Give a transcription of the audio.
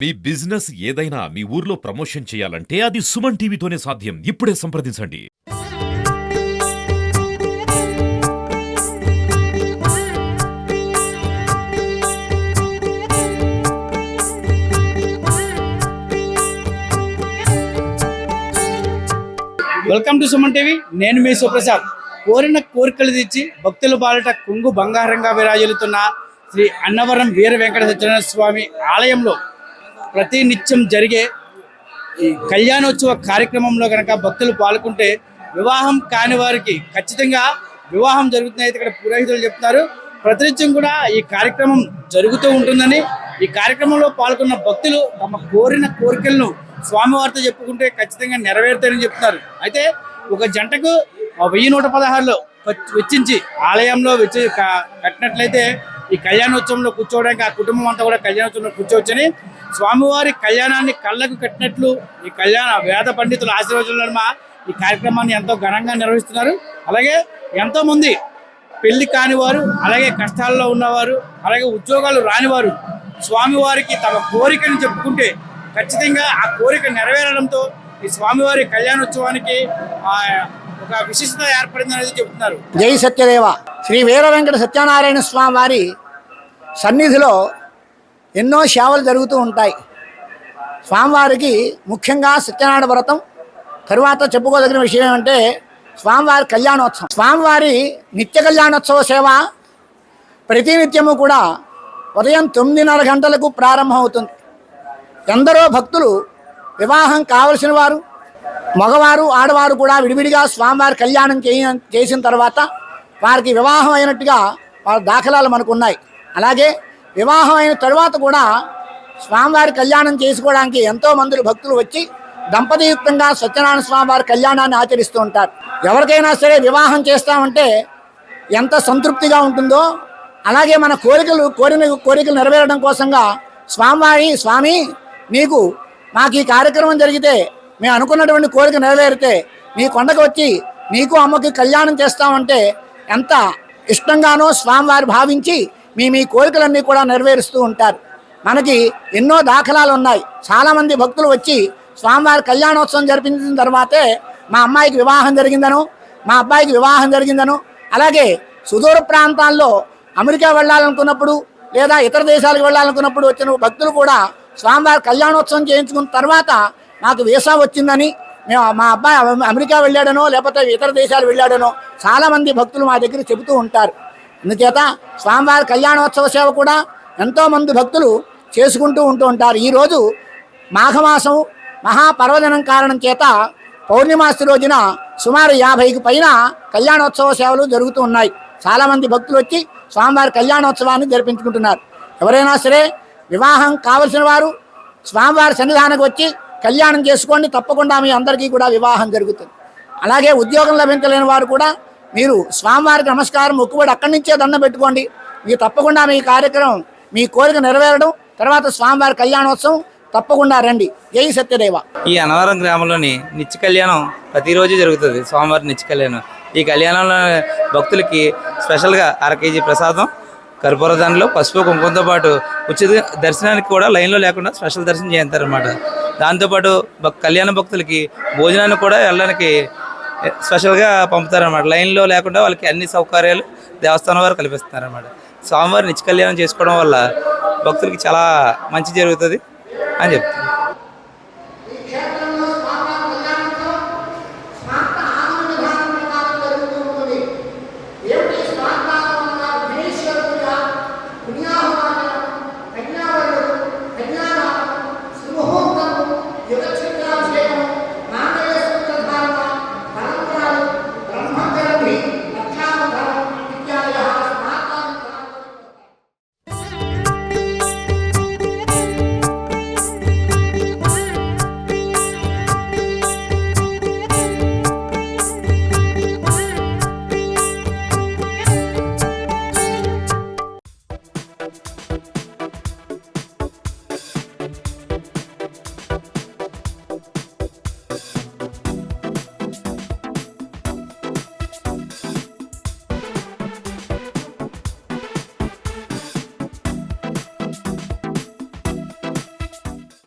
మీ business ఏదైనా మీ ఊర్లో promotion చేయాలంటే అది సుమన్ టీవీతోనే సాధ్యం. ఇప్పుడే సంప్రదించండి. Welcome to Suman TV. నేను మీ సుప్రసాద్. కోరిన కోరికలు తెచ్చి భక్తుల బాలట కొంగు బంగారంగా విరాజిల్లుతున్న శ్రీ అన్నవరం వీర వెంకట సత్యనారాయణ స్వామి ఆలయంలో ప్రతి నిత్యం జరిగే ఈ కళ్యాణోత్సవ కార్యక్రమంలో కనుక భక్తులు పాల్గొంటే వివాహం కాని వారికి ఖచ్చితంగా వివాహం జరుగుతుందని ఇక్కడ పురోహితులు చెప్తున్నారు. ప్రతినిత్యం కూడా ఈ కార్యక్రమం జరుగుతూ ఉంటుందని, ఈ కార్యక్రమంలో పాల్గొన్న భక్తులు తమ కోరిన కోరికలను స్వామివారితో చెప్పుకుంటే ఖచ్చితంగా నెరవేరుతారని చెప్తున్నారు. అయితే ఒక జంటకు 1116లో వెచ్చించి ఆలయంలో కట్టినట్లయితే ఈ కళ్యాణోత్సవంలో కూర్చోవడానికి ఆ కుటుంబం అంతా కూడా కళ్యాణోత్సవంలో కూర్చోవచ్చని, స్వామివారి కళ్యాణాన్ని కళ్ళకు కట్టినట్లు ఈ కళ్యాణ వేద పండితుల ఆశీర్వచనాల ఈ కార్యక్రమాన్ని ఎంతో ఘనంగా నిర్వహిస్తున్నారు. అలాగే ఎంతోమంది పెళ్లి కానివారు, అలాగే కష్టాల్లో ఉన్నవారు, అలాగే ఉద్యోగాలు రానివారు స్వామివారికి తమ కోరికను చెప్పుకుంటే ఖచ్చితంగా ఆ కోరిక నెరవేరడంతో ఈ స్వామివారి కళ్యాణోత్సవానికి ఒక విశిష్టత ఏర్పడింది అనేది చెబుతున్నారు. జై సత్యదేవ. శ్రీ వీర వెంకట సత్యనారాయణ స్వామి వారి సన్నిధిలో ఎన్నో సేవలు జరుగుతూ ఉంటాయి. స్వామివారికి ముఖ్యంగా సత్యనారాయణ వ్రతం, తరువాత చెప్పుకోదగిన విషయం ఏమంటే స్వామివారి కళ్యాణోత్సవం. స్వామివారి నిత్య కళ్యాణోత్సవ సేవ ప్రతినిత్యము కూడా ఉదయం 9:30 గంటలకు ప్రారంభమవుతుంది. ఎందరో భక్తులు వివాహం కావలసిన వారు, మగవారు ఆడవారు కూడా విడివిడిగా స్వామివారి కళ్యాణం చేసిన తర్వాత వారికి వివాహం అయినట్టుగా వాళ్ళ దాఖలాలు మనకు ఉన్నాయి. అలాగే వివాహం అయిన తర్వాత కూడా స్వామివారి కళ్యాణం చేసుకోవడానికి ఎంతోమంది భక్తులు వచ్చి దంపతియుక్తంగా సత్యనారాయణ స్వామివారి కళ్యాణాన్ని ఆచరిస్తూ ఉంటారు. ఎవరికైనా సరే వివాహం చేస్తామంటే ఎంత సంతృప్తిగా ఉంటుందో, అలాగే మన కోరికలు నెరవేరడం కోసంగా స్వామి నీకు మాకు ఈ కార్యక్రమం జరిగితే, మేము అనుకున్నటువంటి కోరిక నెరవేరితే నీ కొండకు వచ్చి నీకు అమ్మకి కళ్యాణం చేస్తామంటే ఎంత ఇష్టంగానో స్వామివారు భావించి మీ కోరికలన్నీ కూడా నెరవేరుస్తూ ఉంటారు. మనకి ఎన్నో దాఖలాలు ఉన్నాయి. చాలామంది భక్తులు వచ్చి స్వామివారి కళ్యాణోత్సవం జరిపించిన తర్వాతే మా అమ్మాయికి వివాహం జరిగిందను, మా అబ్బాయికి వివాహం జరిగిందను, అలాగే సుదూర ప్రాంతాల్లో అమెరికా వెళ్ళాలనుకున్నప్పుడు లేదా ఇతర దేశాలకు వెళ్ళాలనుకున్నప్పుడు వచ్చిన భక్తులు కూడా స్వామివారి కళ్యాణోత్సవం చేయించుకున్న తర్వాత నాకు వీసా వచ్చిందని, మా అబ్బాయి అమెరికా వెళ్ళాడనో లేకపోతే ఇతర దేశాలు వెళ్ళాడనో చాలామంది భక్తులు మా దగ్గర చెబుతూ ఉంటారు. అందుచేత స్వామివారి కళ్యాణోత్సవ సేవ కూడా ఎంతోమంది భక్తులు చేసుకుంటూ ఉంటారు. ఈరోజు మాఘమాసం మహాపర్వదినం కారణం చేత పౌర్ణమాసి రోజున సుమారు 50కి పైన కళ్యాణోత్సవ సేవలు జరుగుతూ ఉన్నాయి. చాలామంది భక్తులు వచ్చి స్వామివారి కళ్యాణోత్సవాన్ని జరిపించుకుంటున్నారు. ఎవరైనా సరే వివాహం కావలసిన వారు స్వామివారి సన్నిధానానికి వచ్చి కళ్యాణం చేసుకోండి, తప్పకుండా మీ అందరికీ కూడా వివాహం జరుగుతుంది. అలాగే ఉద్యోగం లభించలేని వారు కూడా మీరు స్వామివారికి నమస్కారం మొక్కుబడి అక్కడి నుంచే దండం పెట్టుకోండి. మీకు తప్పకుండా మీ కార్యక్రమం, మీ కోరిక నెరవేరడం, తర్వాత స్వామివారి కళ్యాణోత్సవం తప్పకుండా రండి. జై సత్యదేవ. ఈ అన్నవరం గ్రామంలోని నిత్య కళ్యాణం ప్రతిరోజు జరుగుతుంది. స్వామివారి నిత్య కళ్యాణం. ఈ కళ్యాణంలో భక్తులకి స్పెషల్గా 1/2 కేజీ ప్రసాదం, కర్పూరదండలు, పసుపు కుంకుమతో పాటు ఉచిత దర్శనానికి కూడా లైన్లో లేకుండా స్పెషల్ దర్శనం చేస్తారనమాట. దాంతోపాటు కళ్యాణ భక్తులకి భోజనాన్ని కూడా వెళ్ళడానికి స్పెషల్గా పంపుతారనమాట. లైన్లో లేకుండా వాళ్ళకి అన్ని సౌకర్యాలు దేవస్థానం వారు కల్పిస్తున్నారన్నమాట. స్వామివారి నిత్య కళ్యాణం చేసుకోవడం వల్ల భక్తులకి చాలా మంచి జరుగుతుంది అని చెప్తారు.